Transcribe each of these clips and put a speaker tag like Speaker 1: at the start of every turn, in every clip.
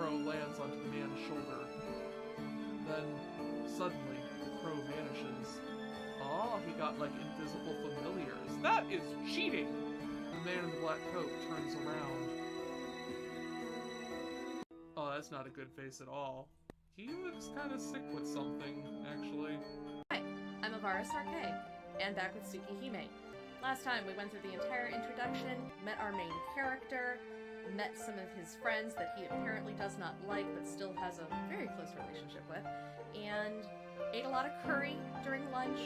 Speaker 1: crow lands onto the man's shoulder. Then, suddenly, the crow vanishes. Oh, he got, like, invisible familiars. That is cheating! The man in the black coat turns around. Oh, that's not a good face at all. He looks kind of sick with something, actually.
Speaker 2: Hi, I'm Arcueid, and back with Tsukihime. Last time we went through the entire introduction, met our main character, met some of his friends that he apparently does not like but still has a very close relationship with, and ate a lot of curry during lunch,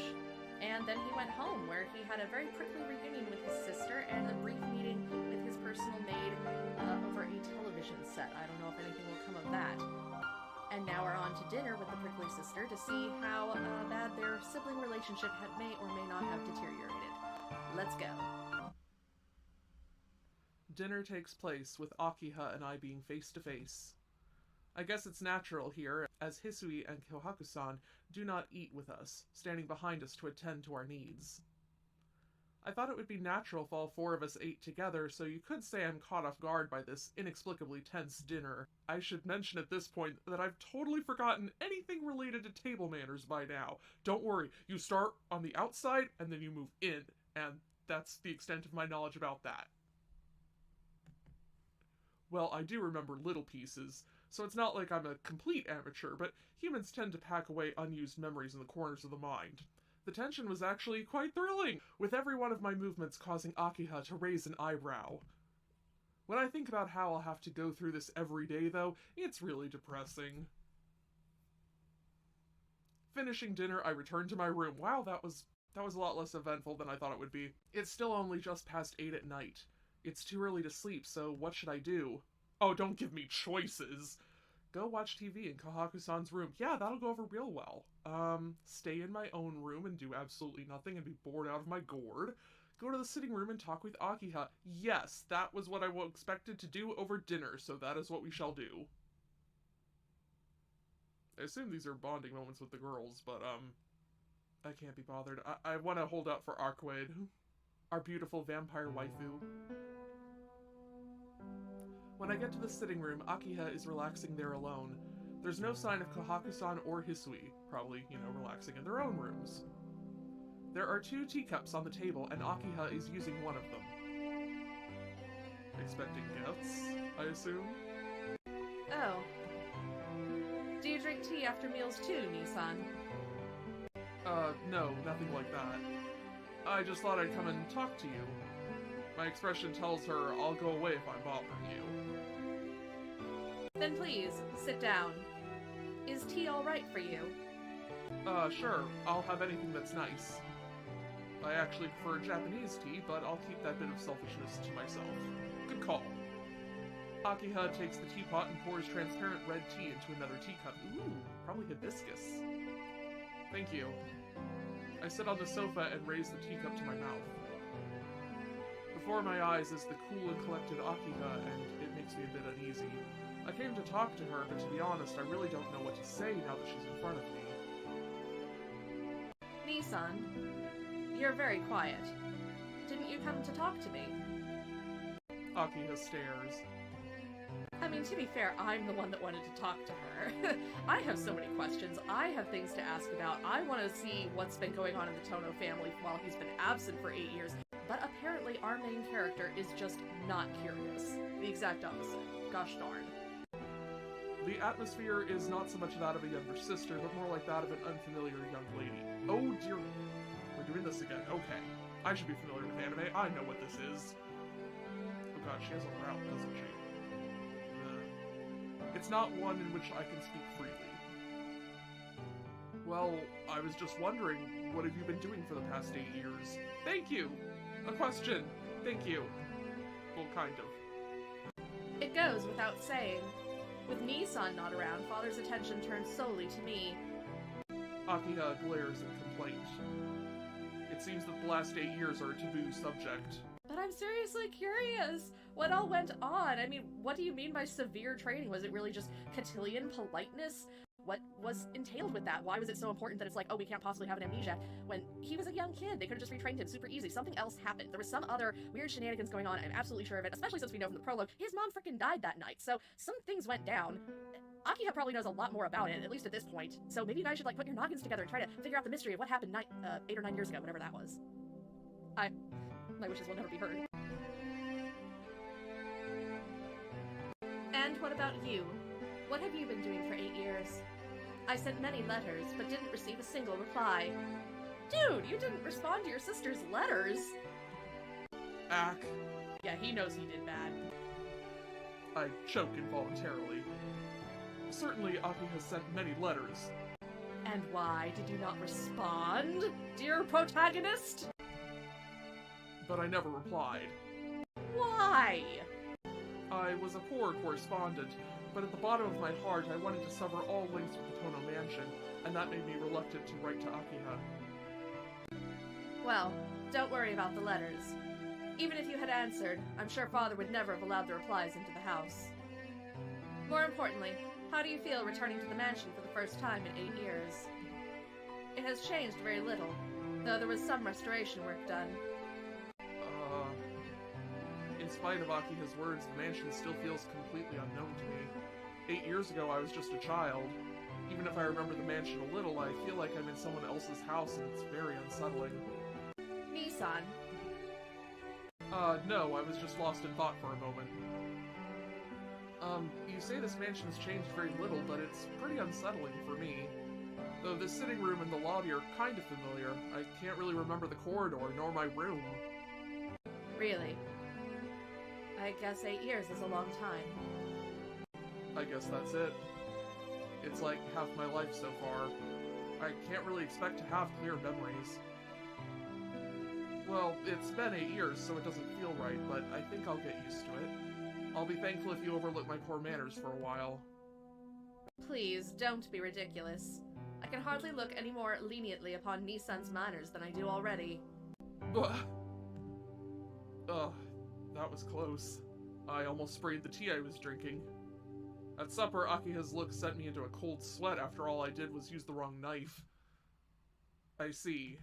Speaker 2: and then he went home where he had a very prickly reunion with his sister and a brief meeting with his personal maid over a television set. I don't know if anything will come of that. And now we're on to dinner with the prickly sister to see how bad their sibling relationship may or may not have deteriorated. Let's go.
Speaker 1: Dinner takes place with Akiha and I being face to face. I guess it's natural here, as Hisui and Kohaku-san do not eat with us, standing behind us to attend to our needs. I thought it would be natural if all four of us ate together, so you could say I'm caught off guard by this inexplicably tense dinner. I should mention at this point that I've totally forgotten anything related to table manners by now. Don't worry, you start on the outside and then you move in, and that's the extent of my knowledge about that. Well, I do remember little pieces, so it's not like I'm a complete amateur, but humans tend to pack away unused memories in the corners of the mind. The tension was actually quite thrilling, with every one of my movements causing Akiha to raise an eyebrow. When I think about how I'll have to go through this every day, though, it's really depressing. Finishing dinner, I returned to my room. Wow, that was a lot less eventful than I thought it would be. It's still only just past 8 at night. It's too early to sleep, so what should I do? Oh, don't give me choices! Go watch TV in Kohaku-san's room. Yeah, that'll go over real well. Stay in my own room and do absolutely nothing and be bored out of my gourd. Go to the sitting room and talk with Akiha. Yes, that was what I expected to do over dinner, so that is what we shall do. I assume these are bonding moments with the girls, but, I can't be bothered. I want to hold out for Arcueid, our beautiful vampire waifu. When I get to the sitting room, Akiha is relaxing there alone. There's no sign of Kohaku-san or Hisui, probably, relaxing in their own rooms. There are 2 teacups on the table, and Akiha is using one of them. Expecting gifts, I assume?
Speaker 2: Oh. Do you drink tea after meals too, Nissan?
Speaker 1: No, nothing like that. I just thought I'd come and talk to you. My expression tells her I'll go away if I'm bothering you.
Speaker 2: Then please, sit down. Is tea alright for you?
Speaker 1: Sure. I'll have anything that's nice. I actually prefer Japanese tea, but I'll keep that bit of selfishness to myself. Good call. Akiha takes the teapot and pours transparent red tea into another teacup. Ooh, probably hibiscus. Thank you. I sit on the sofa and raise the teacup to my mouth. Before my eyes is the cool and collected Akiha, and it makes me a bit uneasy. I came to talk to her, but to be honest, I really don't know what to say now that she's in front of me.
Speaker 2: Nissan, you're very quiet. Didn't you come to talk to me?
Speaker 1: Akiha stares.
Speaker 2: I mean, to be fair, I'm the one that wanted to talk to her. I have so many questions. I have things to ask about. I want to see what's been going on in the Tono family while he's been absent for 8 years. But apparently our main character is just not curious. The exact opposite. Gosh darn.
Speaker 1: The atmosphere is not so much that of a younger sister, but more like that of an unfamiliar young lady. Oh dear, we're doing this again. Okay. I should be familiar with anime. I know what this is. Oh god, she has a route, doesn't she? It's not one in which I can speak freely. Well, I was just wondering, what have you been doing for the past 8 years? Thank you! A question! Thank you. Well, kind of.
Speaker 2: It goes without saying. With Nissan not around, Father's attention turns solely to me.
Speaker 1: Akiha glares in complaint. It seems that the last 8 years are a taboo subject.
Speaker 2: But I'm seriously curious. What all went on? I mean, what do you mean by severe training? Was it really just cotillion politeness? what was entailed with that? Why was it so important that it's like, oh, we can't possibly have an amnesia? When he was a young kid, they could have just retrained him super easy. Something else happened. There was some other weird shenanigans going on. I'm absolutely sure of it, especially since we know from the prologue, his mom freaking died that night. So some things went down. Akiha probably knows a lot more about it, at least at this point. So maybe you guys should like put your noggins together and try to figure out the mystery of what happened 8 or 9 years ago, whatever that was. My wishes will never be heard. And what about you? What have you been doing for 8 years? I sent many letters, but didn't receive a single reply. Dude, you didn't respond to your sister's letters!
Speaker 1: Ack.
Speaker 2: Yeah, he knows he did bad.
Speaker 1: I choke involuntarily. Certainly, Aki has sent many letters.
Speaker 2: And why did you not respond, dear protagonist?
Speaker 1: But I never replied.
Speaker 2: Why?
Speaker 1: I was a poor correspondent, but at the bottom of my heart I wanted to sever all links with the Tono Mansion, and that made me reluctant to write to Akiha.
Speaker 2: Well, don't worry about the letters. Even if you had answered, I'm sure Father would never have allowed the replies into the house. More importantly, how do you feel returning to the mansion for the first time in 8 years? It has changed very little, though there was some restoration work done.
Speaker 1: In spite of Akiha's words, the mansion still feels completely unknown to me. 8 years ago, I was just a child. Even if I remember the mansion a little, I feel like I'm in someone else's house, and it's very unsettling.
Speaker 2: Nissan.
Speaker 1: No, I was just lost in thought for a moment. You say this mansion's changed very little, but it's pretty unsettling for me. Though the sitting room and the lobby are kind of familiar, I can't really remember the corridor, nor my room.
Speaker 2: Really? I guess 8 years is a long time.
Speaker 1: I guess that's it. It's like half my life so far. I can't really expect to have clear memories. Well, it's been 8 years, so it doesn't feel right, but I think I'll get used to it. I'll be thankful if you overlook my poor manners for a while.
Speaker 2: Please, don't be ridiculous. I can hardly look any more leniently upon Nissan's manners than I do already.
Speaker 1: Ugh, that was close. I almost sprayed the tea I was drinking. At supper, Akiha's look sent me into a cold sweat after all I did was use the wrong knife. I see.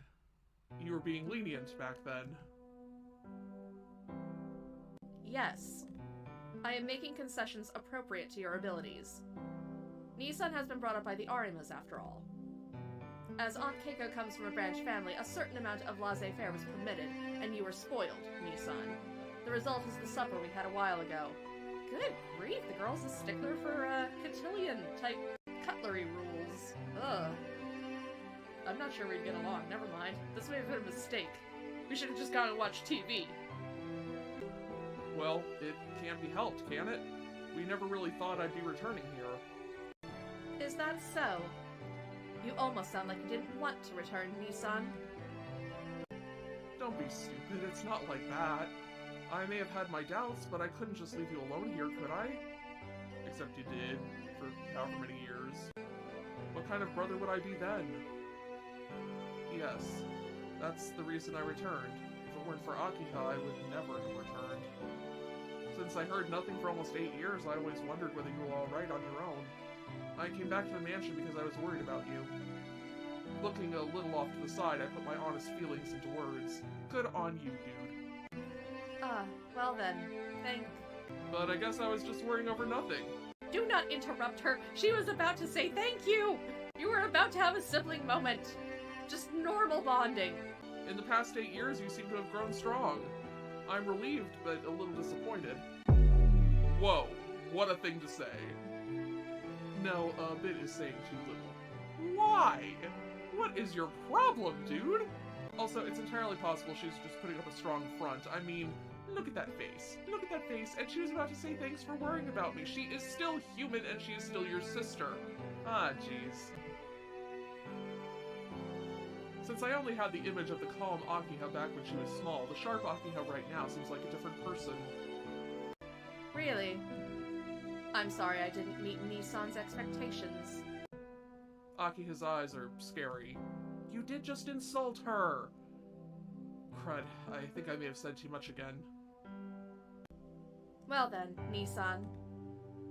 Speaker 1: You were being lenient back then.
Speaker 2: Yes. I am making concessions appropriate to your abilities. Nissan has been brought up by the Arimas, after all. As Aunt Keiko comes from a branch family, a certain amount of laissez-faire was permitted, and you were spoiled, Nissan. The result is the supper we had a while ago. Good grief, the girl's a stickler for, cotillion-type cutlery rules. Ugh. I'm not sure we'd get along, never mind. This may have been a mistake. We should have just gone and watched TV.
Speaker 1: Well, it can't be helped, can it? We never really thought I'd be returning here.
Speaker 2: Is that so? You almost sound like you didn't want to return, Nissan.
Speaker 1: Don't be stupid, it's not like that. I may have had my doubts, but I couldn't just leave you alone here, could I? Except you did, for however many years. What kind of brother would I be then? Yes, that's the reason I returned. If it weren't for Akiha, I would never have returned. Since I heard nothing for almost 8 years, I always wondered whether you were alright on your own. I came back to the mansion because I was worried about you. Looking a little off to the side, I put my honest feelings into words. Good on you, dude.
Speaker 2: Well then,
Speaker 1: But I guess I was just worrying over nothing.
Speaker 2: Do not interrupt her. She was about to say thank you! You were about to have a sibling moment. Just normal bonding.
Speaker 1: In the past 8 years, you seem to have grown strong. I'm relieved, but a little disappointed. Whoa, what a thing to say. No, a bit is saying too little. Why? What is your problem, dude? Also, it's entirely possible she's just putting up a strong front. I mean, look at that face. Look at that face, and she was about to say thanks for worrying about me. She is still human, and she is still your sister. Ah, jeez. Since I only had the image of the calm Akiha back when she was small, the sharp Akiha right now seems like a different person.
Speaker 2: Really? I'm sorry I didn't meet Nissan's expectations.
Speaker 1: Akiha's eyes are scary. You did just insult her! Crud, I think I may have said too much again.
Speaker 2: Well then, Nissan.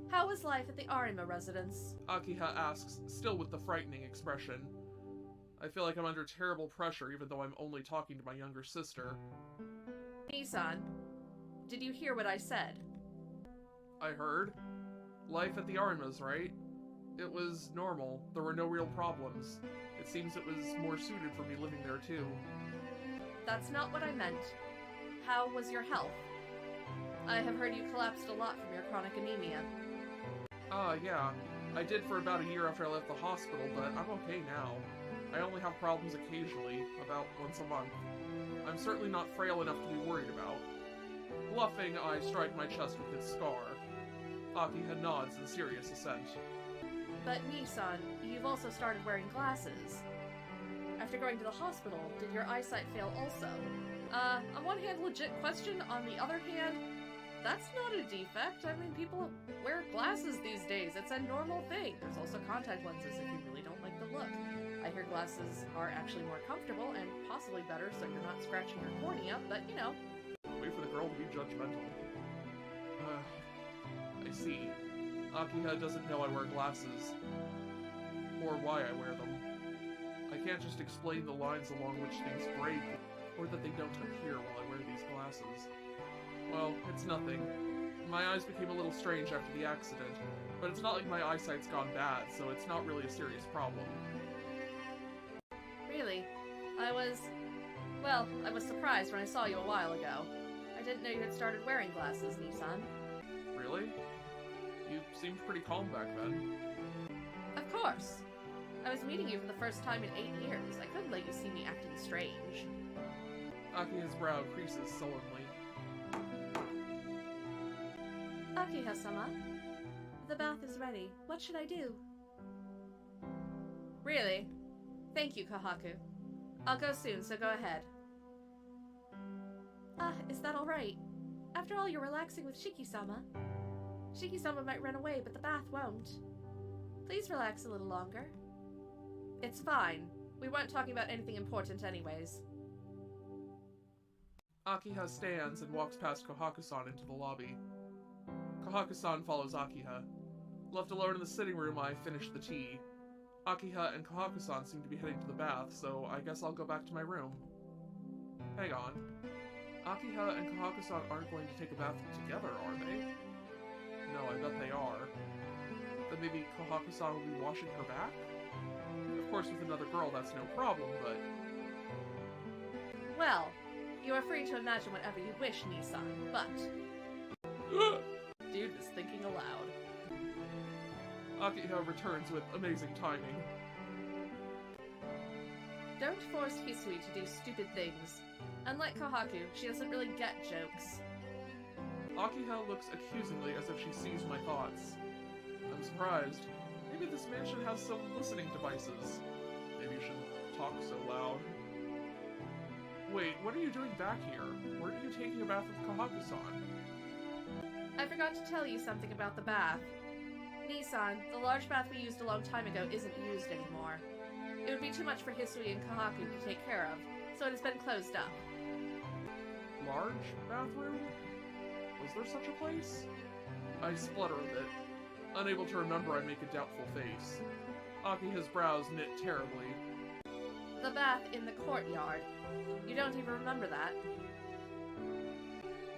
Speaker 2: How was life at the Arima residence?
Speaker 1: Akiha asks, still with the frightening expression. I feel like I'm under terrible pressure even though I'm only talking to my younger sister.
Speaker 2: Nissan, did you hear what I said?
Speaker 1: I heard. Life at the Arimas, right? It was normal. There were no real problems. It seems it was more suited for me living there too.
Speaker 2: That's not what I meant. How was your health? I have heard you collapsed a lot from your chronic anemia.
Speaker 1: Yeah. I did for about a year after I left the hospital, but I'm okay now. I only have problems occasionally, about once a month. I'm certainly not frail enough to be worried about. Bluffing, I strike my chest with his scar. Akiha nods in serious assent.
Speaker 2: But Nissan, you've also started wearing glasses. After going to the hospital, did your eyesight fail also? On one hand, legit question. On the other hand, that's not a defect. I mean, people wear glasses these days. It's a normal thing. There's also contact lenses if you really don't like the look. I hear glasses are actually more comfortable and possibly better so you're not scratching your cornea, but you know.
Speaker 1: Wait for the girl to be judgmental. I see. Akiha doesn't know I wear glasses. Or why I wear them. I can't just explain the lines along which things break, or that they don't appear while I wear these glasses. Well, it's nothing. My eyes became a little strange after the accident, but it's not like my eyesight's gone bad, so it's not really a serious problem.
Speaker 2: Really? I was surprised when I saw you a while ago. I didn't know you had started wearing glasses, Nissan.
Speaker 1: Really? You seemed pretty calm back then.
Speaker 2: Of course. I was meeting you for the first time in 8 years. I couldn't let you see me acting strange.
Speaker 1: Akiha's brow creases sullenly.
Speaker 2: Akiha-sama, the bath is ready. What should I do? Really? Thank you, Kohaku. I'll go soon, so go ahead. Is that alright? After all, you're relaxing with Shiki-sama. Shiki-sama might run away, but the bath won't. Please relax a little longer. It's fine. We weren't talking about anything important anyways.
Speaker 1: Akiha stands and walks past Kohaku-san into the lobby. Kohaku-san follows Akiha. Left alone in the sitting room, I finish the tea. Akiha and Kohaku-san seem to be heading to the bath, so I guess I'll go back to my room. Hang on. Akiha and Kohaku-san aren't going to take a bath together, are they? No, I bet they are. Then maybe Kohaku-san will be washing her back? Of course, with another girl, that's no problem, but...
Speaker 2: Well, you are free to imagine whatever you wish, Nissan, but... Dude is thinking aloud.
Speaker 1: Akiha returns with amazing timing.
Speaker 2: Don't force Hisui to do stupid things. Unlike Kohaku, she doesn't really get jokes.
Speaker 1: Akiha looks accusingly as if she sees my thoughts. I'm surprised. Maybe this mansion has some listening devices. Maybe you shouldn't talk so loud. Wait, what are you doing back here? Weren't you taking a bath with Kohaku-san?
Speaker 2: I forgot to tell you something about the bath. Nissan, the large bath we used a long time ago isn't used anymore. It would be too much for Hisui and Kohaku to take care of, so it has been closed up.
Speaker 1: Large bathroom? Was there such a place? I splutter a bit. Unable to remember, I make a doubtful face. Akiha's brows knit terribly.
Speaker 2: The bath in the courtyard. You don't even remember that.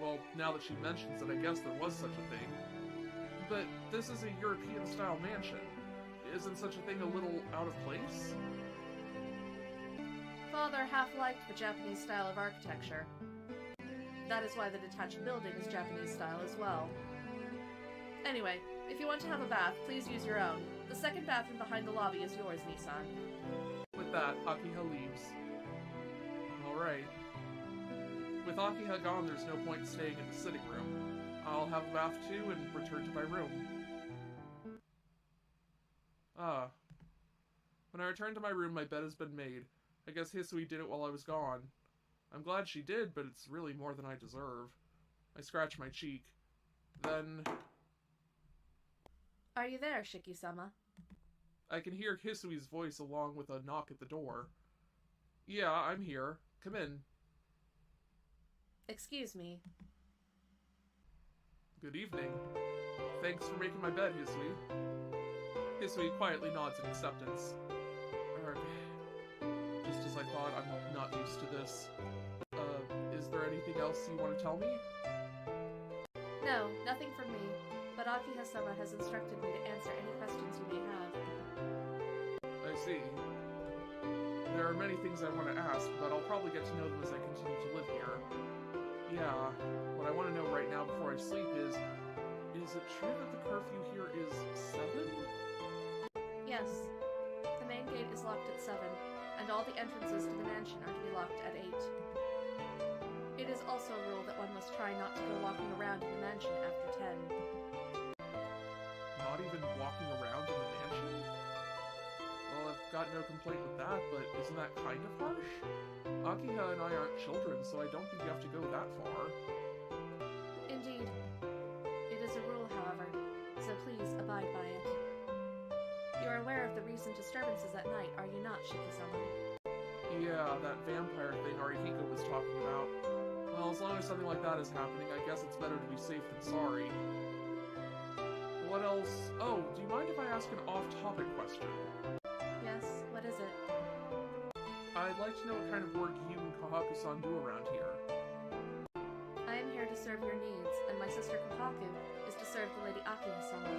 Speaker 1: Well, now that she mentions it, I guess there was such a thing. But this is a European-style mansion. Isn't such a thing a little out of place?
Speaker 2: Father half-liked the Japanese style of architecture. That is why the detached building is Japanese style as well. Anyway, if you want to have a bath, please use your own. The second bathroom behind the lobby is yours, Nissan.
Speaker 1: With that, Akiha leaves. Alright. With Akiha gone, there's no point staying in the sitting room. I'll have a bath too and return to my room. When I return to my room, my bed has been made. I guess Hisui did it while I was gone. I'm glad she did, but it's really more than I deserve. I scratch my cheek. Then...
Speaker 2: Are you there, Shiki-sama?
Speaker 1: I can hear Hisui's voice along with a knock at the door. Yeah, I'm here. Come in.
Speaker 2: Excuse me.
Speaker 1: Good evening. Thanks for making my bed, Hisui. Hisui quietly nods in acceptance. Just as I thought, I'm not used to this. Is there anything else you want to tell me?
Speaker 2: No, nothing from me, but Akiha-sama has instructed me to answer any questions you may have.
Speaker 1: I see. There are many things I want to ask, but I'll probably get to know them as I continue to live here. Yeah, what I want to know right now before I sleep is it true that the curfew here is 7?
Speaker 2: Yes. The main gate is locked at 7, and all the entrances to the mansion are to be locked at 8. It is also a rule that one must try not to go walking around in the mansion after 10.
Speaker 1: Not even walking around in the mansion? Well, I've got no complaint with that, but isn't that kind of harsh? Akiha and I aren't children, so I don't think you have to go that far.
Speaker 2: Indeed. It is a rule, however, so please abide by it. You are aware of the recent disturbances at night, are you not, Shiki-sama?
Speaker 1: Yeah, that vampire thing Arihiko was talking about. Well, as long as something like that is happening, I guess it's better to be safe than sorry. What else? Oh, do you mind if I ask an off-topic question?
Speaker 2: Yes, what is it?
Speaker 1: I'd like to know what kind of work you and Kahaku-san do around here.
Speaker 2: I am here to serve your needs, and my sister Kohaku is to serve the Lady Akiha-sama.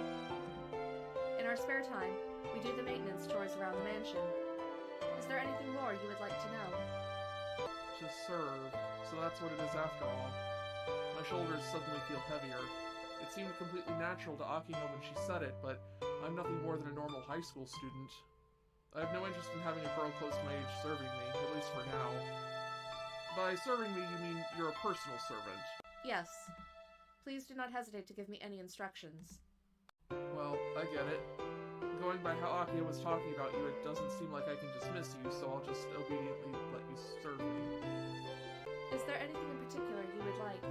Speaker 2: In our spare time, we do the maintenance chores around the mansion. Is there anything more you would like to know?
Speaker 1: To serve, so that's what it is after all. My shoulders suddenly feel heavier. It seemed completely natural to Akiha when she said it, but I'm nothing more than a normal high school student. I have no interest in having a girl close to my age serving me, at least for now. By serving me, you mean you're a personal servant?
Speaker 2: Yes. Please do not hesitate to give me any instructions.
Speaker 1: Well, I get it. Going by how Akiha was talking about you, it doesn't seem like I can dismiss you, so I'll just obediently let you serve me.
Speaker 2: Is there anything in particular you would like?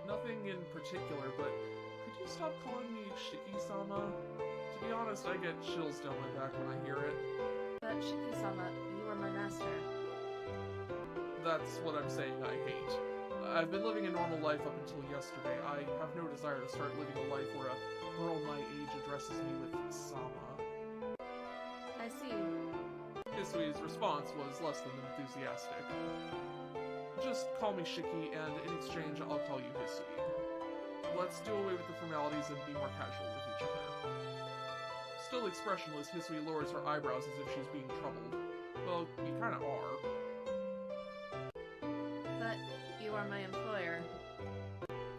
Speaker 1: Nothing in particular, but could you stop calling me Shiki-sama? To be honest, I get chills down my back when I hear it.
Speaker 2: But Shiki-sama, you are my master.
Speaker 1: That's what I'm saying I hate. I've been living a normal life up until yesterday. I have no desire to start living a life where a girl my age addresses me with Sama.
Speaker 2: I see.
Speaker 1: Hisui's response was less than enthusiastic. Just call me Shiki, and in exchange, I'll call you Hisui. Let's do away with the formalities and be more casual with each other. Still expressionless, Hisui lowers her eyebrows as if she's being troubled. Well, you kinda are.
Speaker 2: But you are my employer.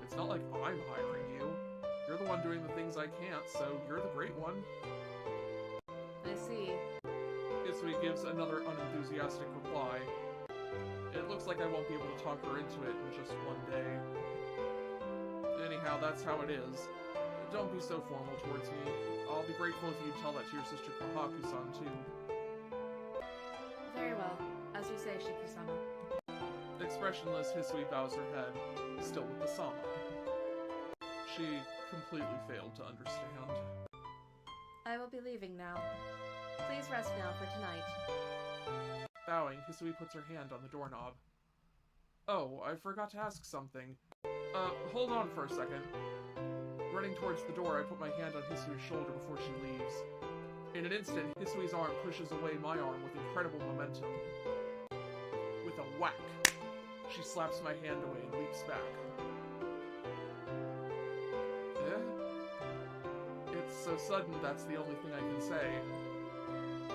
Speaker 1: It's not like I'm hiring you. You're the one doing the things I can't, so you're the great one.
Speaker 2: I see.
Speaker 1: Hisui gives another unenthusiastic reply. It looks like I won't be able to talk her into it in just one day. Anyhow, that's how it is. Don't be so formal towards me. I'll be grateful if you tell that to your sister Kohaku-san, too.
Speaker 2: Very well. As you say, Shiki-sama.
Speaker 1: Expressionless, Hisui bows her head, still with the Sama. She completely failed to understand.
Speaker 2: I will be leaving now. Please rest now for tonight.
Speaker 1: Bowing, Hisui puts her hand on the doorknob. Oh, I forgot to ask something. Hold on for a second. Running towards the door, I put my hand on Hisui's shoulder before she leaves. In an instant, Hisui's arm pushes away my arm with incredible momentum. With a whack, she slaps my hand away and leaps back. It's so sudden, that's the only thing I can say.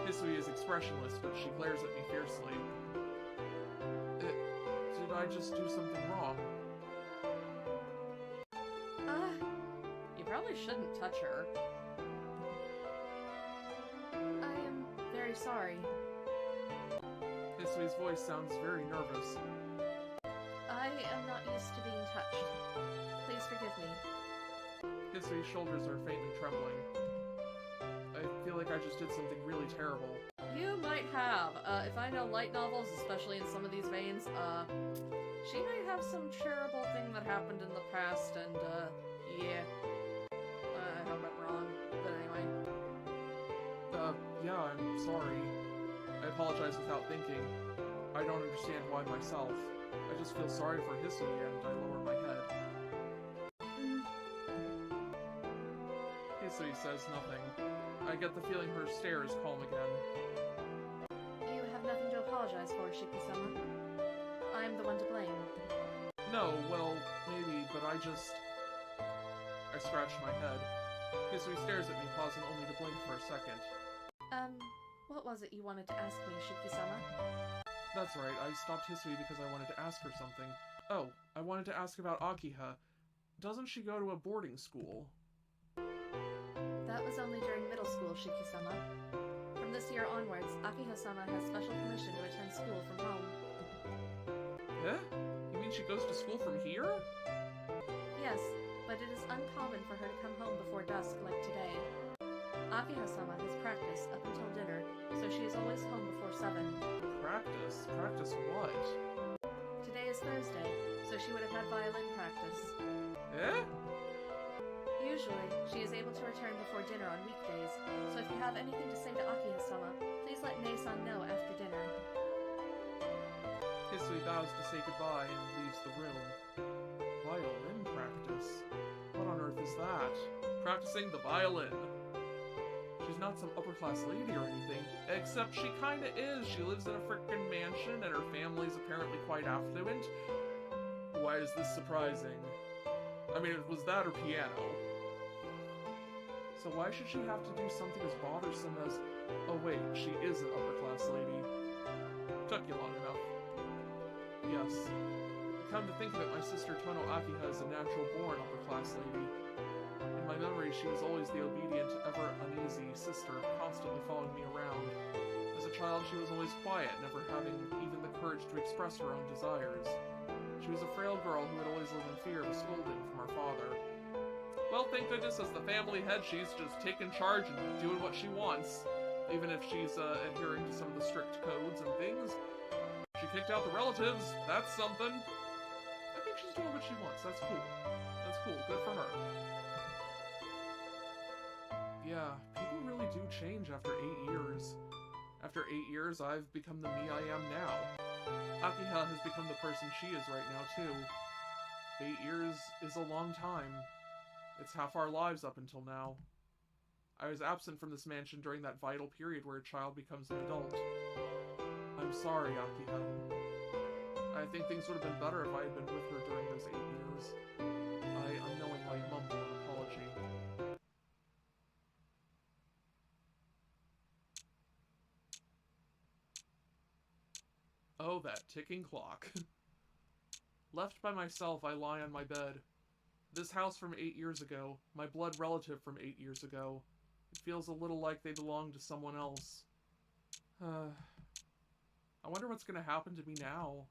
Speaker 1: Hisui is expressionless, but she glares at me fiercely. Did I just do something wrong?
Speaker 2: You probably shouldn't touch her. I am very sorry.
Speaker 1: Hisui's voice sounds very nervous.
Speaker 2: I am not used to being touched. Please forgive me.
Speaker 1: Hisui's shoulders are faintly trembling. I feel like I just did something really terrible.
Speaker 2: You might have. If I know light novels, especially in some of these veins, she might have some terrible thing that happened in the past, and, yeah. I hope I'm wrong, but anyway.
Speaker 1: Yeah, I'm sorry. I apologize without thinking. I don't understand why myself. I just feel sorry for Hisui, and I lower my head. Hisui says nothing. I get the feeling her stare is calm again.
Speaker 2: You have nothing to apologize for, Shiki-sama. I'm the one to blame.
Speaker 1: No, well, maybe, but I scratched my head. Hisui stares at me, pausing only to blink for a second.
Speaker 2: What was it you wanted to ask me, Shiki-sama?
Speaker 1: That's right, I stopped Hisui because I wanted to ask her something. Oh, I wanted to ask about Akiha. Doesn't she go to a boarding school?
Speaker 2: That was only during middle school, Shiki-sama. From this year onwards, Akiha-sama has special permission to attend school from home.
Speaker 1: Eh? You mean she goes to school from here?
Speaker 2: Yes, but it is uncommon for her to come home before dusk like today. Akiha-sama has practice up until dinner, so she is always home before 7.
Speaker 1: Practice? Practice what?
Speaker 2: Today is Thursday, so she would have had violin practice.
Speaker 1: Eh?
Speaker 2: Usually, she is able to return before dinner on weekdays, so if you have anything to say to Akiha-sama, please let Nei-san know after dinner.
Speaker 1: Hisui bows to say goodbye and leaves the room. Violin practice? What on earth is that? Practicing the violin. She's not some upper-class lady or anything, except she kinda is. She lives in a frickin' mansion and her family's apparently quite affluent. Why is this surprising? I mean, it was that or piano. So why should she have to do something as bothersome as, oh wait, she is an upper-class lady. Took you long enough. Yes. Come to think of it, my sister Tono Akiha is a natural-born upper-class lady. In my memory, she was always the obedient, ever-uneasy sister, constantly following me around. As a child, she was always quiet, never having even the courage to express her own desires. She was a frail girl who had always lived in fear of a scolding from her father. Well, thank goodness, as the family head, she's just taking charge and doing what she wants. Even if she's adhering to some of the strict codes and things. She kicked out the relatives, that's something. I think she's doing what she wants, that's cool. That's cool, good for her. Yeah, people really do change after 8 years. After 8 years, I've become the me I am now. Akiha has become the person she is right now, too. 8 years is a long time. It's half our lives up until now. I was absent from this mansion during that vital period where a child becomes an adult. I'm sorry, Akiha. I think things would have been better if I had been with her during those 8 years. I unknowingly mumbled an apology. Oh, that ticking clock. Left by myself, I lie on my bed. This house from 8 years ago, my blood relative from 8 years ago. It feels a little like they belong to someone else. I wonder what's gonna happen to me now.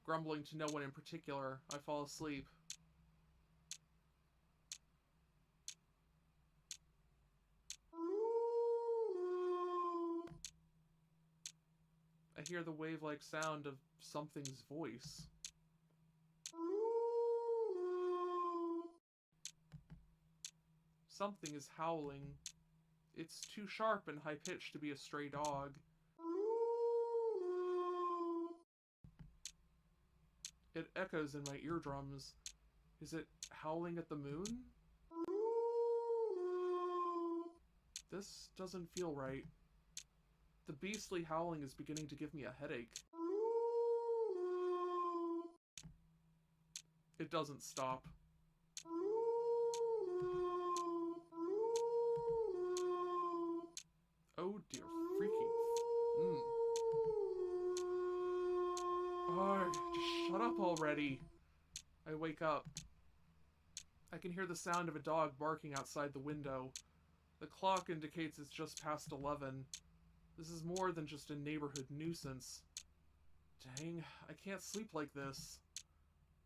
Speaker 1: Grumbling to no one in particular, I fall asleep. I hear the wave-like sound of something's voice. Something is howling. It's too sharp and high-pitched to be a stray dog. It echoes in my eardrums. Is it howling at the moon? This doesn't feel right. The beastly howling is beginning to give me a headache. It doesn't stop. Oh dear freaking... Oh, just shut up already. I wake up. I can hear the sound of a dog barking outside the window. The clock indicates it's just past 11. This is more than just a neighborhood nuisance. Dang, I can't sleep like this.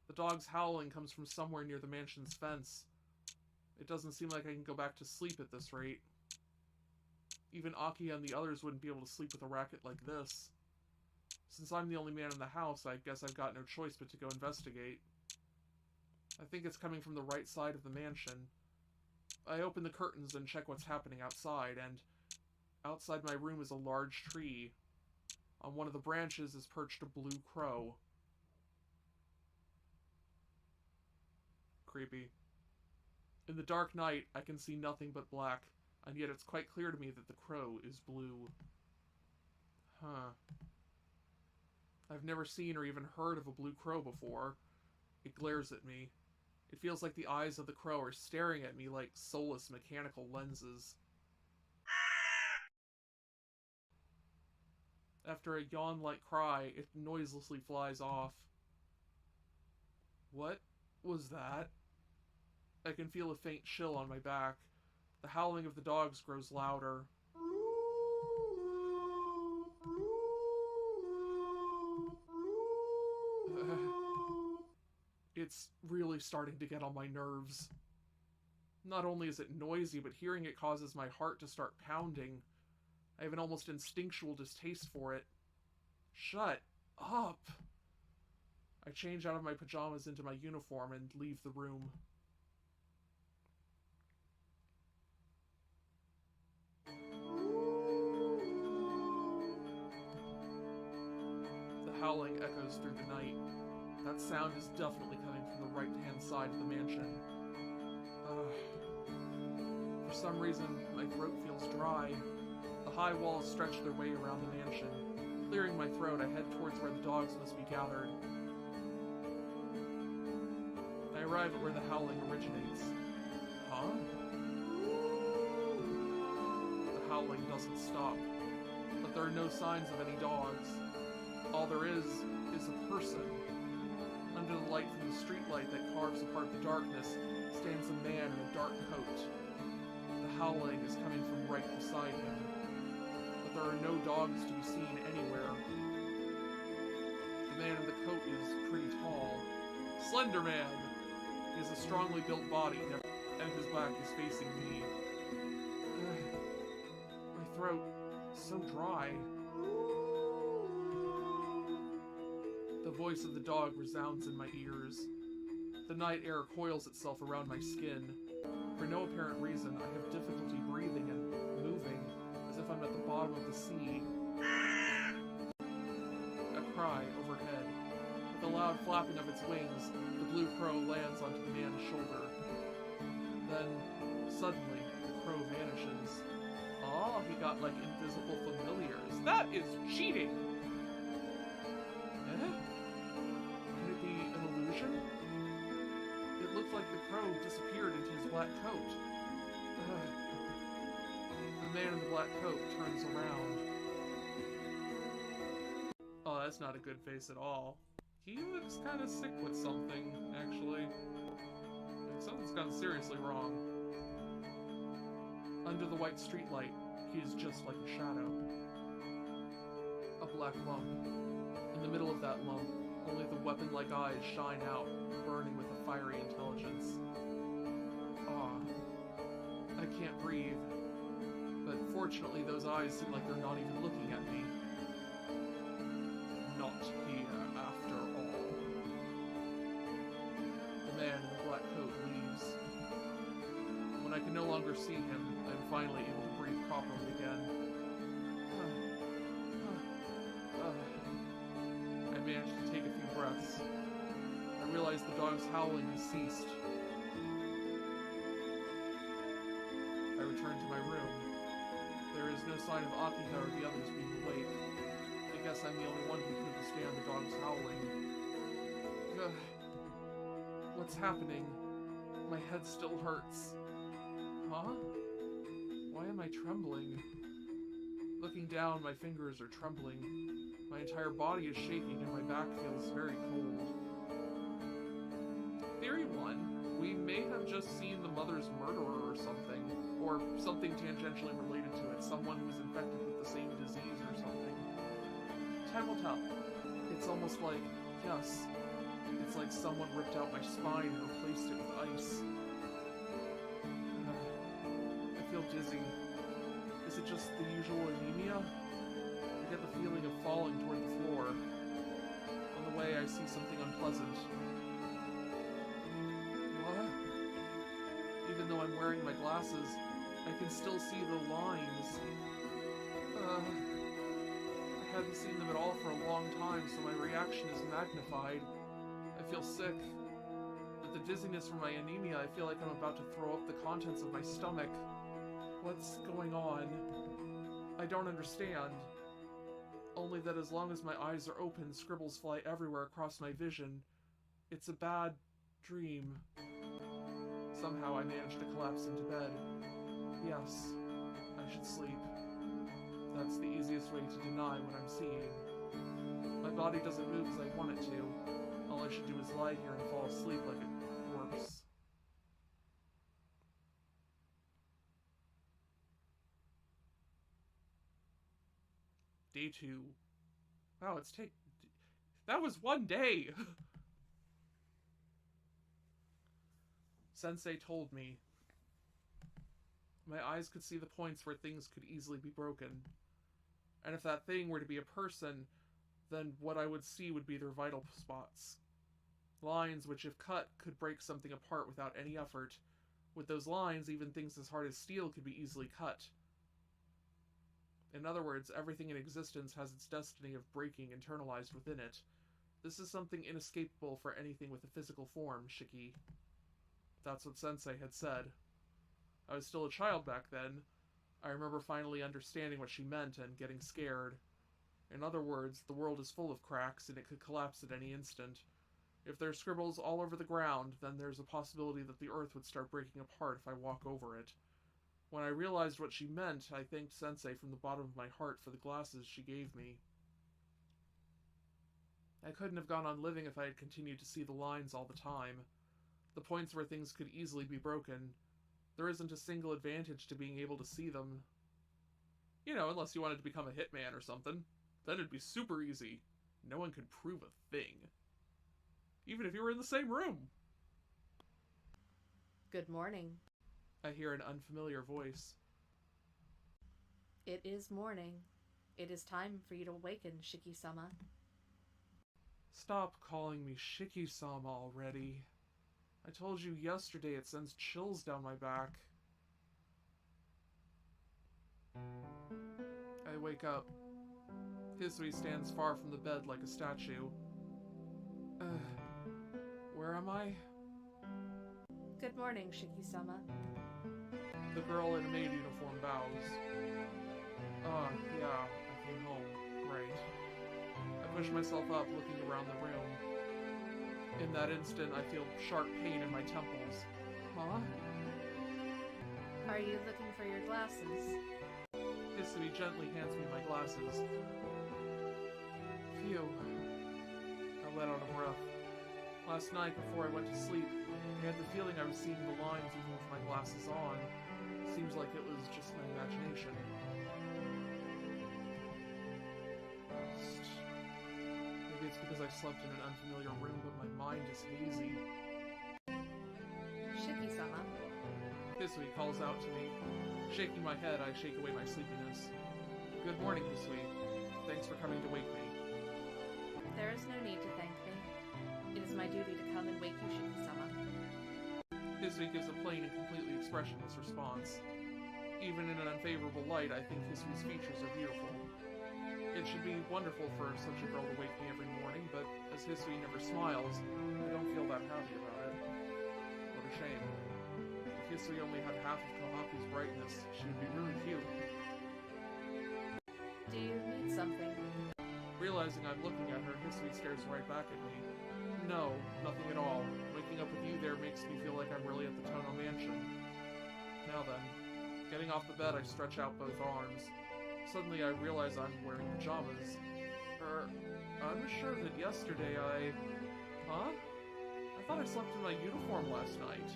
Speaker 1: The dog's howling comes from somewhere near the mansion's fence. It doesn't seem like I can go back to sleep at this rate. Even Aki and the others wouldn't be able to sleep with a racket like this. Since I'm the only man in the house, I guess I've got no choice but to go investigate. I think it's coming from the right side of the mansion. I open the curtains and check what's happening outside, and outside my room is a large tree. On one of the branches is perched a blue crow. Creepy. In the dark night, I can see nothing but black, and yet it's quite clear to me that the crow is blue. Huh. I've never seen or even heard of a blue crow before. It glares at me. It feels like the eyes of the crow are staring at me like soulless mechanical lenses. After a yawn-like cry, it noiselessly flies off. What was that? I can feel a faint chill on my back. The howling of the dogs grows louder. It's really starting to get on my nerves. Not only is it noisy, but hearing it causes my heart to start pounding. I have an almost instinctual distaste for it. Shut up! I change out of my pajamas into my uniform and leave the room. The howling echoes through the night. That sound is definitely coming from the right-hand side of the mansion. For some reason, my throat feels dry. The high walls stretch their way around the mansion. Clearing my throat, I head towards where the dogs must be gathered. I arrive at where the howling originates. Huh? The howling doesn't stop, but there are no signs of any dogs. All there is a person. Under the light from the streetlight that carves apart the darkness stands a man in a dark coat. The howling is coming from right beside him, but there are no dogs to be seen anywhere. The man in the coat is pretty tall. Slender Man! He has a strongly built body, and his back is facing me. My throat is so dry. The voice of the dog resounds in my ears. The night air coils itself around my skin. For no apparent reason, I have difficulty breathing and moving, as if I'm at the bottom of the sea. A cry overhead. With a loud flapping of its wings, the blue crow lands onto the man's shoulder. Then, suddenly, the crow vanishes. Oh, he got like invisible familiars. That is cheating! Could it be an illusion? It looked like the crow disappeared into his black coat. The man in the black coat turns around. Oh, that's not a good face at all. He looks kind of sick with something, actually. Like something's gone seriously wrong. Under the white streetlight, he is just like a shadow. A black lump. In the middle of that lump, only the weapon-like eyes shine out, burning with a fiery intelligence. Ah, I can't breathe. But fortunately, those eyes seem like they're not even looking at me. Not here, after all. The man in the black coat leaves. When I can no longer see him, I'm finally able to breathe properly again. I managed to take a few breaths. I realized the dog's howling has ceased. I return to my room. There is no sign of Akihito or the others being awake. I guess I'm the only one who could withstand the dog's howling. What's happening? My head still hurts. Huh? Why am I trembling? Looking down, my fingers are trembling. My entire body is shaking and my back feels very cold. Theory 1, we may have just seen the mother's murderer or something. Or something tangentially related to it. Someone who's infected with the same disease or something. Time will tell. It's almost like, yes, it's like someone ripped out my spine and replaced it with ice. I feel dizzy. Is it just the usual anemia? I get the feeling of falling toward the floor. On the way, I see something unpleasant. What? Even though I'm wearing my glasses, I can still see the lines. I hadn't seen them at all for a long time, so my reaction is magnified. I feel sick. But the dizziness from my anemia, I feel like I'm about to throw up the contents of my stomach. What's going on? I don't understand. Only that as long as my eyes are open, scribbles fly everywhere across my vision. It's a bad dream. Somehow I managed to collapse into bed. Yes, I should sleep. That's the easiest way to deny what I'm seeing. My body doesn't move as I want it to. All I should do is lie here and fall asleep like a corpse. Day 2. Wow, that was one day! Sensei told me. My eyes could see the points where things could easily be broken. And if that thing were to be a person, then what I would see would be their vital spots. Lines which, if cut, could break something apart without any effort. With those lines, even things as hard as steel could be easily cut. In other words, everything in existence has its destiny of breaking internalized within it. This is something inescapable for anything with a physical form, Shiki. That's what Sensei had said. I was still a child back then. I remember finally understanding what she meant and getting scared. In other words, the world is full of cracks and it could collapse at any instant. If there's scribbles all over the ground, then there's a possibility that the earth would start breaking apart if I walk over it. When I realized what she meant, I thanked Sensei from the bottom of my heart for the glasses she gave me. I couldn't have gone on living if I had continued to see the lines all the time. The points where things could easily be broken. There isn't a single advantage to being able to see them. You know, unless you wanted to become a hitman or something. Then it'd be super easy. No one could prove a thing. Even if you were in the same room.
Speaker 2: Good morning.
Speaker 1: I hear an unfamiliar voice.
Speaker 2: It is morning. It is time for you to awaken, Shiki-sama.
Speaker 1: Stop calling me Shiki-sama already. I told you yesterday it sends chills down my back. I wake up. Hisui stands far from the bed like a statue. Where am I?
Speaker 2: Good morning, Shiki-sama.
Speaker 1: The girl in a maid uniform bows. Yeah, I came home. Right. I push myself up, looking around the room. In that instant, I feel sharp pain in my temples. Huh?
Speaker 2: Are you looking for your glasses?
Speaker 1: Hisui gently hands me my glasses. Phew. I let out a breath. Last night, before I went to sleep, I had the feeling I was seeing the lines even with my glasses on. Seems like it was just my imagination. Maybe it's because I slept in an unfamiliar room, but my mind is hazy.
Speaker 2: Shiki-sama.
Speaker 1: Hisui calls out to me. Shaking my head, I shake away my sleepiness. Good morning, Hisui. Thanks for coming to wake me.
Speaker 2: There is no need to thank me. It is my duty to come and wake you, Shiki-sama.
Speaker 1: Hisui gives a plain and completely expressionless response. Even in an unfavorable light, I think Hisui's features are beautiful. It should be wonderful for such a girl to wake me every morning, but as Hisui never smiles, I don't feel that happy about it. What a shame. If Hisui only had half of Kohaku's brightness, she would be really cute.
Speaker 2: Do you need something?
Speaker 1: Realizing I'm looking at her, Hisui stares right back at me. No, nothing at all. Waking up with you there makes me feel like I'm really at the Tono Mansion. Now then, getting off the bed, I stretch out both arms. Suddenly I realize I'm wearing pajamas. I'm sure that yesterday Huh? I thought I slept in my uniform last night.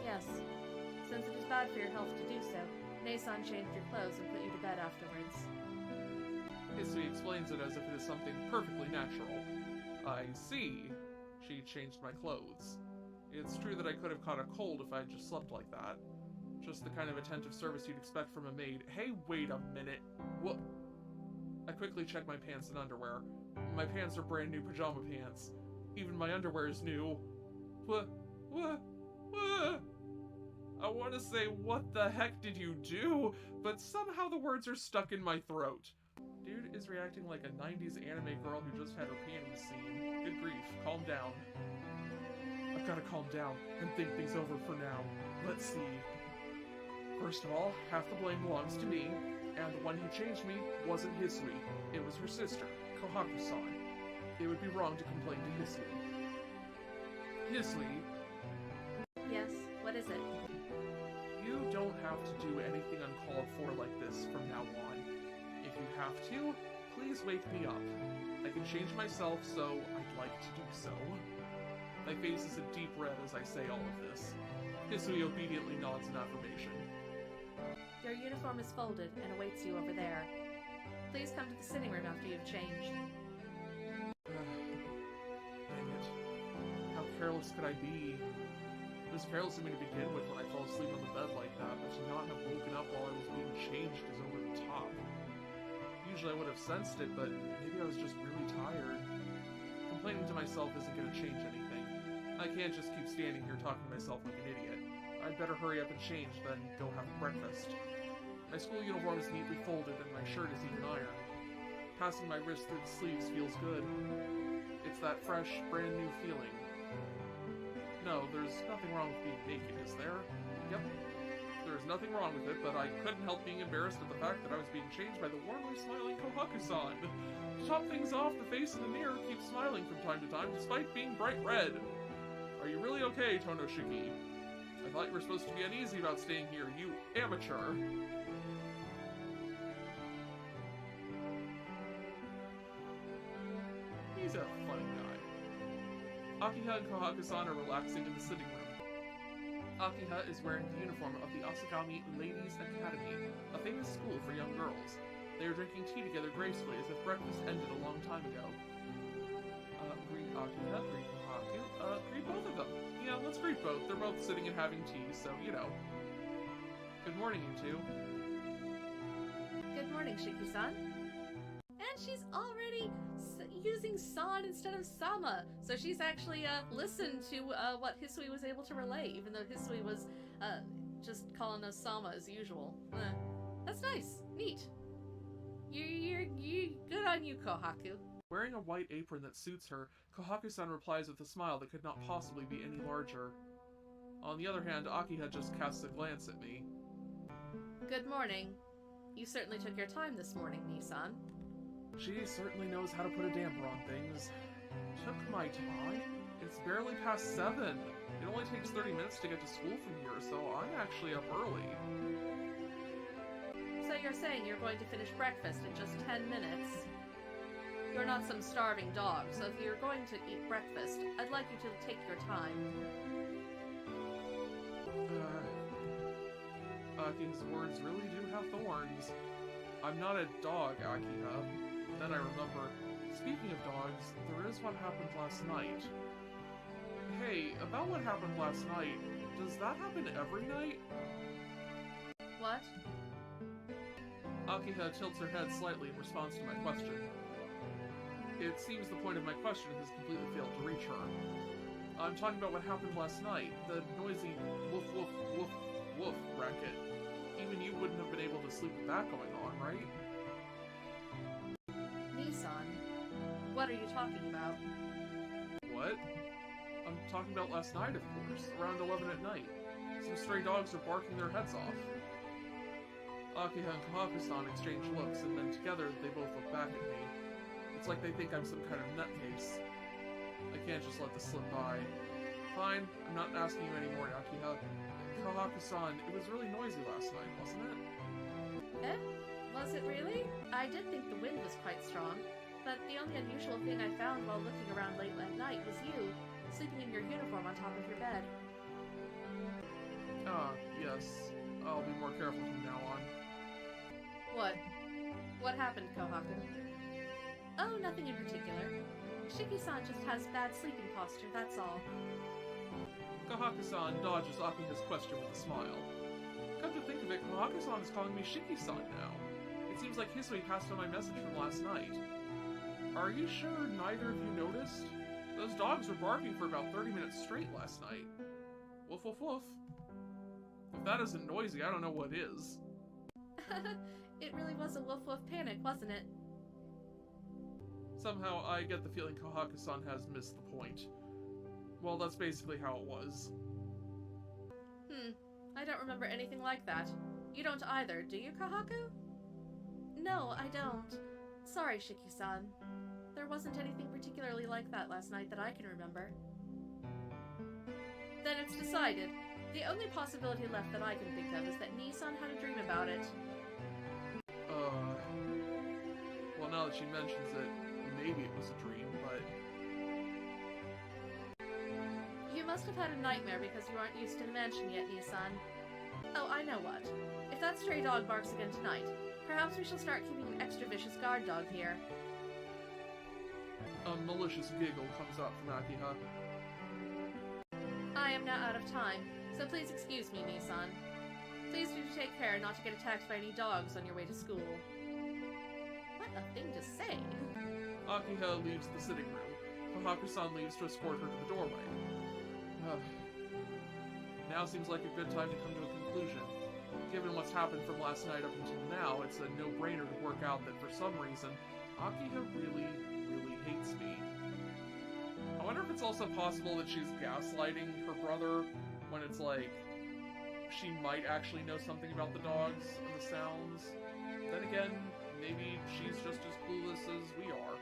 Speaker 2: Yes. Since it is bad for your health to do so, Nei-san changed your clothes and put you to bed afterwards.
Speaker 1: Hisui explains it as if it is something perfectly natural. I see. She changed my clothes. It's true that I could have caught a cold if I had just slept like that. Just the kind of attentive service you'd expect from a maid. Hey, wait a minute. What? I quickly check my pants and underwear. My pants are brand new pajama pants. Even my underwear is new. What? I want to say, what the heck did you do? But somehow the words are stuck in my throat. Dude is reacting like a 90s anime girl who just had her panties seen. Good grief, calm down. I've got to calm down and think things over for now. Let's see. First of all, half the blame belongs to me, and the one who changed me wasn't Hisui. It was her sister, Kohaku-san. It would be wrong to complain to Hisui. Hisui,
Speaker 2: Yes, what is it?
Speaker 1: you don't have to do anything uncalled for like this from now on. If you have to, please wake me up. I can change myself, so I'd like to do so. My face is a deep red as I say all of this. Hisui obediently nods in affirmation.
Speaker 2: Your uniform is folded and awaits you over there. Please come to the sitting room after you've changed.
Speaker 1: Dang it. How careless could I be? It was careless of me to begin with when I fell asleep on the bed like that, but to not have woken up while I was being changed is over the top. Usually I would have sensed it, but maybe I was just really tired. Complaining to myself isn't going to change anything. I can't just keep standing here talking to myself like an idiot. I'd better hurry up and change, then go have breakfast. My school uniform is neatly folded and my shirt is even ironed. Passing my wrist through the sleeves feels good. It's that fresh, brand new feeling. No, there's nothing wrong with being naked, is there? Yep. There's nothing wrong with it, but I couldn't help being embarrassed at the fact that I was being changed by the warmly smiling Kohaku-san. To top things off, the face in the mirror keeps smiling from time to time, despite being bright red. Are you really okay, Tonoshiki? I thought you were supposed to be uneasy about staying here, you amateur. He's a funny guy. Akiha and Kohaku-san are relaxing in the sitting room. Akiha is wearing the uniform of the Asagami Ladies Academy, a famous school for young girls. They are drinking tea together gracefully as if breakfast ended a long time ago. Greet Akiha, greet Kohaku, greet both of them. Yeah, let's greet both. They're both sitting and having tea, so, you know. Good morning, you two.
Speaker 2: Good morning, Shiki-san. And she's already using san instead of sama, so she's actually listened to what Hisui was able to relay, even though Hisui was just calling us sama as usual. That's nice, neat. You good on you, Kohaku.
Speaker 1: Wearing a white apron that suits her, Kohaku-san replies with a smile that could not possibly be any larger. On the other hand, Akiha just casts a glance at me.
Speaker 2: Good morning. You certainly took your time this morning, Nissan.
Speaker 1: She certainly knows how to put a damper on things. Took my time? It's barely past 7. It only takes 30 minutes to get to school from here, so I'm actually up early.
Speaker 2: So you're saying you're going to finish breakfast in just 10 minutes? You're not some starving dog, so if you're going to eat breakfast, I'd like you to take your time.
Speaker 1: Aki's words really do have thorns. I'm not a dog, Akiha. Then I remember, speaking of dogs, there is what happened last night. Hey, about what happened last night, does that happen every night?
Speaker 2: What?
Speaker 1: Akiha tilts her head slightly in response to my question. It seems the point of my question has completely failed to reach her. I'm talking about what happened last night, the noisy woof woof woof woof racket. Even you wouldn't have been able to sleep with that going on, right?
Speaker 2: Nissan, what are you talking about?
Speaker 1: What? I'm talking about last night, of course, around 11 at night. Some stray dogs are barking their heads off. Akiha and Kohaku-san exchange looks, and then together they both look back at me. It's like they think I'm some kind of nutcase. I can't just let this slip by. Fine, I'm not asking you anymore, Akiha. Kohaku-san, it was really noisy last night, wasn't it?
Speaker 2: Eh? Was it really? I did think the wind was quite strong, but the only unusual thing I found while looking around late at night was you, sleeping in your uniform on top of your bed.
Speaker 1: Ah, yes. I'll be more careful from now on.
Speaker 2: What? What happened, Kohaku? Oh, nothing in particular. Shiki-san just has bad sleeping posture, that's all.
Speaker 1: Kohaku-san dodges Akiha's question with a smile. Come to think of it, Kohaku-san is calling me Shiki-san now. It seems like Hisui passed on my message from last night. Are you sure neither of you noticed? Those dogs were barking for about 30 minutes straight last night. Woof woof woof. If that isn't noisy, I don't know what is.
Speaker 2: It really was a woof-woof panic, wasn't it?
Speaker 1: Somehow, I get the feeling Kohaku-san has missed the point. Well, that's basically how it was.
Speaker 2: I don't remember anything like that. You don't either, do you, Kahaku? No, I don't. Sorry, Shiki-san. There wasn't anything particularly like that last night that I can remember. Then it's decided. The only possibility left that I can think of is that Nissan had a dream about it.
Speaker 1: Well, now that she mentions it, maybe it was a dream, but...
Speaker 2: You must have had a nightmare because you aren't used to the mansion yet, Nissan. Oh, I know what. If that stray dog barks again tonight, perhaps we shall start keeping an extra vicious guard dog here.
Speaker 1: A malicious giggle comes out from Akiha.
Speaker 2: I am now out of time, so please excuse me, Nissan. Please do take care not to get attacked by any dogs on your way to school. What a thing to say!
Speaker 1: Akiha leaves the sitting room. Kahaku-san leaves to escort her to the doorway. Now seems like a good time to come to a conclusion. Given what's happened from last night up until now, it's a no-brainer to work out that for some reason, Akiha really hates me. I wonder if it's also possible that she's gaslighting her brother when it's like, she might actually know something about the dogs and the sounds. Then again, maybe she's just as clueless as we are.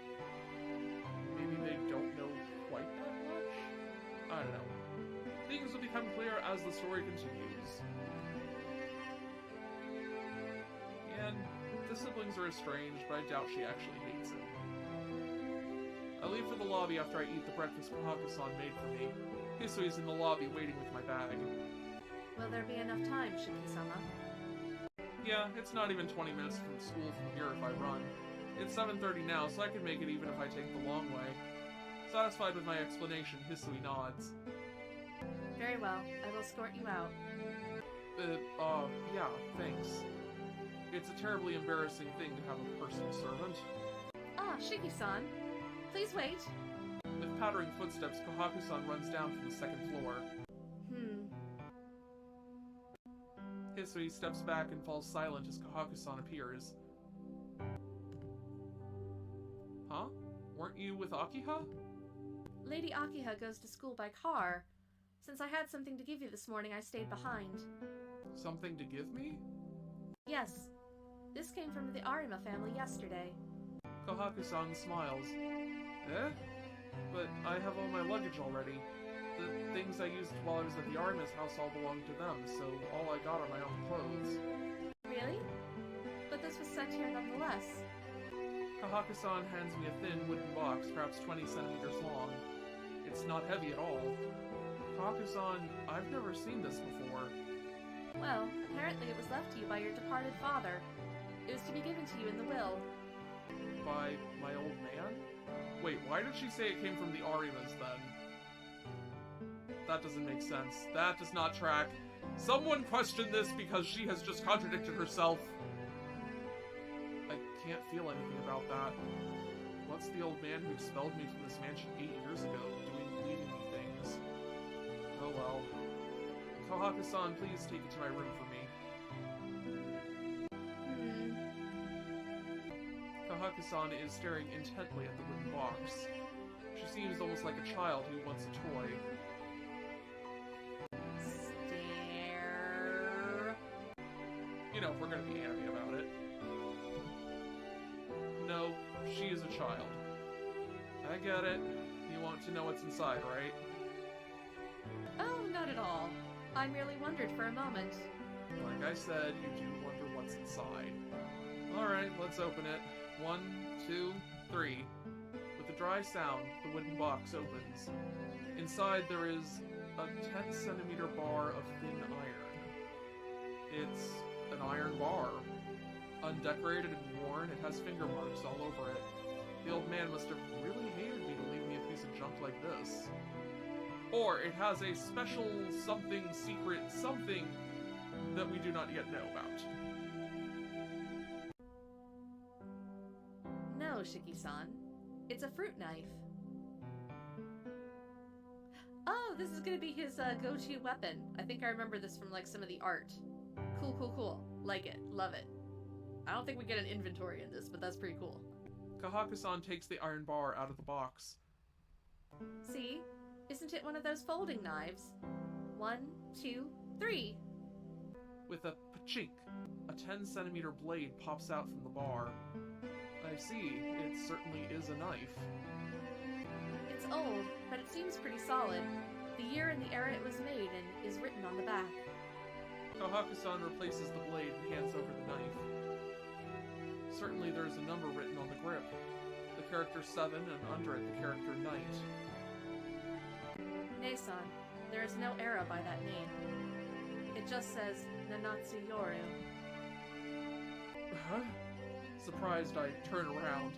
Speaker 1: Maybe they don't know quite that much? I don't know. Things will become clear as the story continues. And the siblings are estranged, but I doubt she actually hates him. I leave for the lobby after I eat the breakfast Kahaku-san made for me. Hisui's in the lobby waiting with my bag.
Speaker 2: Will there be enough time, Shiki-sama?
Speaker 1: Yeah, it's not even 20 minutes from school from here if I run. It's 7:30 now, so I can make it even if I take the long way. Satisfied with my explanation, Hisui nods.
Speaker 2: Very well. I will escort you out.
Speaker 1: Yeah, thanks. It's a terribly embarrassing thing to have a personal servant.
Speaker 2: Ah, Shiki-san. Please wait.
Speaker 1: With pattering footsteps, Kahaku-san runs down from the second floor. Hisui steps back and falls silent as Kahaku-san appears. Huh? Weren't you with Akiha?
Speaker 2: Lady Akiha goes to school by car. Since I had something to give you this morning, I stayed behind.
Speaker 1: Something to give me?
Speaker 2: Yes. This came from the Arima family yesterday.
Speaker 1: Kahaku-san smiles. Eh? But I have all my luggage already. The things I used while I was at the Arima's house all belong to them, so all I got are my own clothes.
Speaker 2: Really? But this was sent here nonetheless.
Speaker 1: Kahaku-san hands me a thin wooden box, perhaps 20 centimeters long. It's not heavy at all. Kahaku-san, I've never seen this before.
Speaker 2: Well, apparently it was left to you by your departed father. It was to be given to you in the will.
Speaker 1: By my old man? Wait, why did she say it came from the Arimas then? That doesn't make sense. That does not track. Someone question this because she has just contradicted herself. I can't feel anything about that. What's the old man who expelled me from this mansion 8 years ago doing leaving me things? Oh well. Kahaku-san, please take it to my room for me. Kahaku-san is staring intently at the wooden box. She seems almost like a child who wants a toy.
Speaker 2: Stare.
Speaker 1: You know, if we're gonna be anime about it. No, she is a child. I get it. You want to know what's inside, right?
Speaker 2: Oh, not at all. I merely wondered for a moment.
Speaker 1: Like I said, you do wonder what's inside. Alright, let's open it. 1, 2, 3. With a dry sound, the wooden box opens. Inside there is a 10-centimeter bar of thin iron. It's an iron bar. Undecorated and worn, it has finger marks all over it. The old man must have really hated me to leave me a piece of junk like this. Or it has a special something secret something that we do not yet know about.
Speaker 2: No, Shiki-san. It's a fruit knife. Oh, this is gonna be his go-to weapon. I think I remember this from like some of the art. Cool, cool, cool. Like it. Love it. I don't think we get an inventory in this, but that's pretty cool.
Speaker 1: Kahaku-san takes the iron bar out of the box.
Speaker 2: See? Isn't it one of those folding knives? 1, 2, 3.
Speaker 1: With a pachink, a 10-centimeter blade pops out from the bar. I see, it certainly is a knife.
Speaker 2: It's old, but it seems pretty solid. The year and the era it was made in is written on the back.
Speaker 1: Kahaku-san replaces the blade and hands over the knife. Certainly there is a number written on the grip. The character 7 and under it the character Knight.
Speaker 2: Nei-san, there is no era by that name. It just says Nanatsu Yoru.
Speaker 1: Huh? Surprised, I turn around.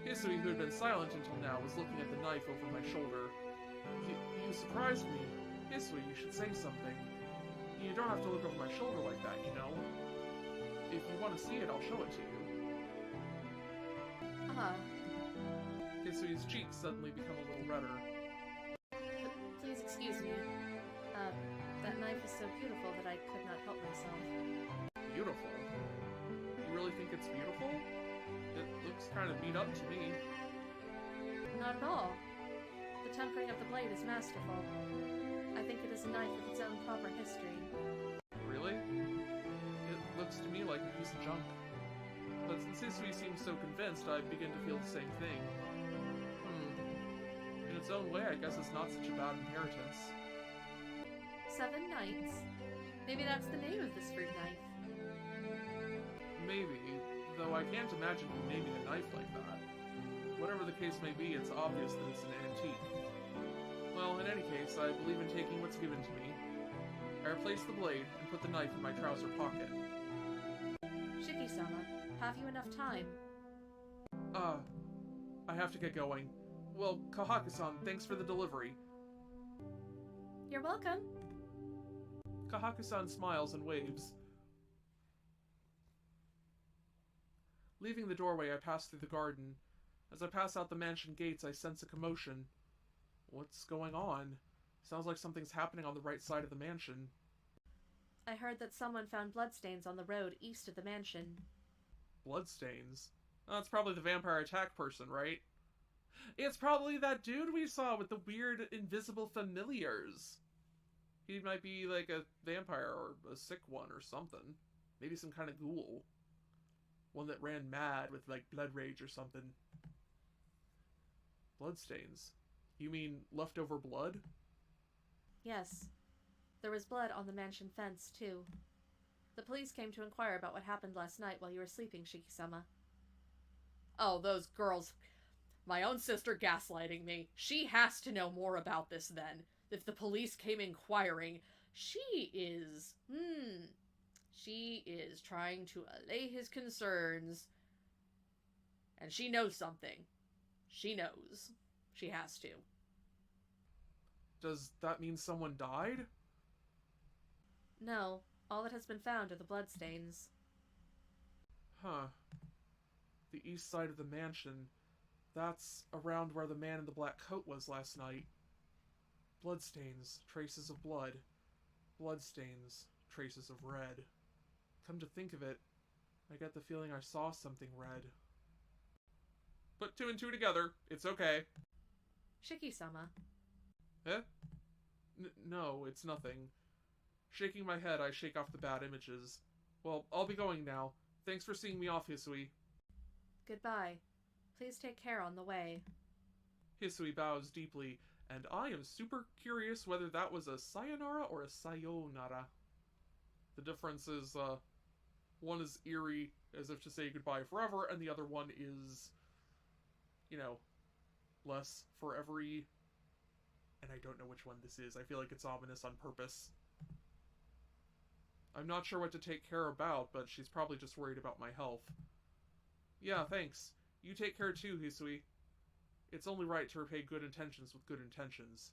Speaker 1: Hisui, who had been silent until now, was looking at the knife over my shoulder. You surprised me. Hisui, you should say something. You don't have to look over my shoulder like that, you know. If you want to see it, I'll show it to you. Hisui's cheeks suddenly become a little redder.
Speaker 2: Please excuse me. That knife is so beautiful that I could not help myself.
Speaker 1: Beautiful? You really think it's beautiful? It looks kind of beat up to me.
Speaker 2: Not at all. The tempering of the blade is masterful. I think it is a knife with its own proper history.
Speaker 1: Really? It looks to me like a piece of junk. But since Hisui seems so convinced, I begin to feel the same thing. In its own way, I guess it's not such a bad inheritance.
Speaker 2: 7 Knights? Maybe that's the name of this fruit knife.
Speaker 1: Maybe, though I can't imagine you naming a knife like that. Whatever the case may be, it's obvious that it's an antique. Well, in any case, I believe in taking what's given to me. I replace the blade and put the knife in my trouser pocket.
Speaker 2: Shiki-sama, have you enough time?
Speaker 1: I have to get going. Well, Kahaku-san, thanks for the delivery.
Speaker 2: You're welcome.
Speaker 1: Kahaku-san smiles and waves. Leaving the doorway, I pass through the garden. As I pass out the mansion gates, I sense a commotion. What's going on? Sounds like something's happening on the right side of the mansion.
Speaker 2: I heard that someone found bloodstains on the road east of the mansion.
Speaker 1: Bloodstains? That's probably the vampire attack person, right? It's probably that dude we saw with the weird invisible familiars. He might be like a vampire or a sick one or something. Maybe some kind of ghoul. One that ran mad with like blood rage or something. Bloodstains? You mean leftover blood?
Speaker 2: Yes. There was blood on the mansion fence, too. The police came to inquire about what happened last night while you were sleeping, Shiki-sama. Oh, those girls. My own sister gaslighting me. She has to know more about this then. If the police came inquiring, she is trying to allay his concerns. And she knows something. She knows. She has to.
Speaker 1: Does that mean someone died?
Speaker 2: No. All that has been found are the bloodstains.
Speaker 1: Huh. The east side of the mansion. That's around where the man in the black coat was last night. Bloodstains, traces of blood. Bloodstains, traces of red. Come to think of it, I get the feeling I saw something red. Put 2 and 2 together. It's okay.
Speaker 2: Shiki-sama.
Speaker 1: Eh? No, it's nothing. Shaking my head, I shake off the bad images. Well, I'll be going now. Thanks for seeing me off, Hisui.
Speaker 2: Goodbye. Please take care on the way.
Speaker 1: Hisui bows deeply, and I am super curious whether that was a sayonara or a sayonara. The difference is, one is eerie, as if to say goodbye forever, and the other one is, you know, less forever-y. And I don't know which one this is. I feel like it's ominous on purpose. I'm not sure what to take care about, but she's probably just worried about my health. Yeah, thanks. You take care too, Hisui. It's only right to repay good intentions with good intentions.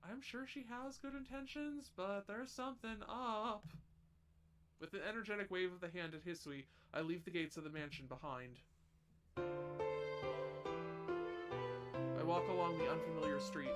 Speaker 1: I'm sure she has good intentions, but there's something up. With an energetic wave of the hand at Hisui, I leave the gates of the mansion behind. I walk along the unfamiliar street.